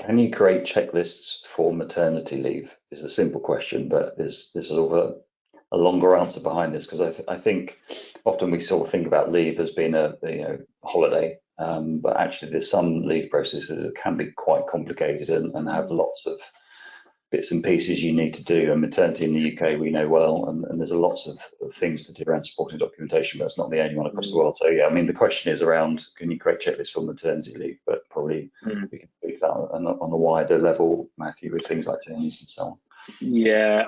Can you create checklists for maternity leave? Is a simple question, but there's sort of a longer answer behind this because I think often we sort of think about leave as being a holiday, but actually there's some leave processes that can be quite complicated and have lots of bits and pieces you need to do. And maternity in the UK, we know well, and there's lots of things to do around supporting documentation, but it's not the only one across the world. So yeah, I mean, the question is around, can you create checklists for maternity leave? But probably we can speak that on a wider level, Matthew, with things like journeys and so on. Yeah,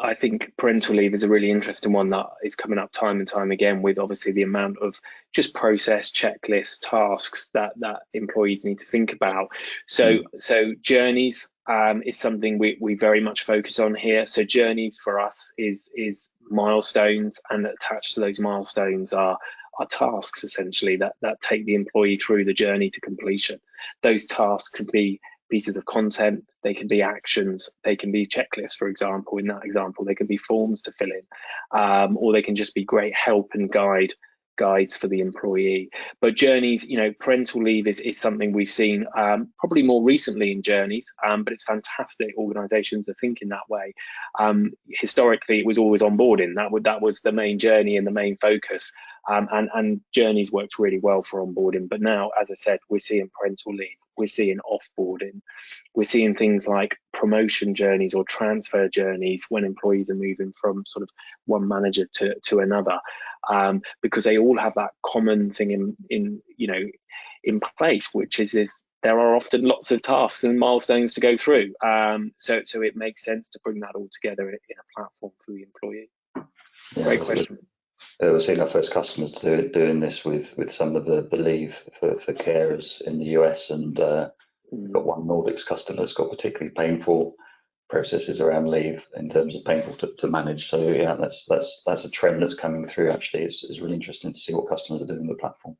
I think parental leave is a really interesting one that is coming up time and time again with obviously the amount of just process, checklists, tasks that employees need to think about. So journeys is something we very much focus on here. So journeys for us is milestones, and attached to those milestones are tasks essentially that take the employee through the journey to completion. Those tasks can be pieces of content, they can be actions, they can be checklists, for example. In that example, they can be forms to fill in, or they can just be great help and guides for the employee. But journeys, parental leave is something we've seen probably more recently in journeys, but it's fantastic. Organizations are thinking that way. Historically, it was always onboarding. That was the main journey and the main focus. And journeys worked really well for onboarding. But now, as I said, we're seeing parental leave, we're seeing offboarding, we're seeing things like promotion journeys or transfer journeys when employees are moving from sort of one manager to another, because they all have that common thing in place, which is there are often lots of tasks and milestones to go through. So it makes sense to bring that all together in a platform for the employee. Yeah, Great question. We're seeing our first customers doing this with some of the leave for carers in the US, and we've got one Nordics customer that's got particularly painful processes around leave in terms of painful to manage. So yeah, that's a trend that's coming through. Actually, it's really interesting to see what customers are doing with the platform.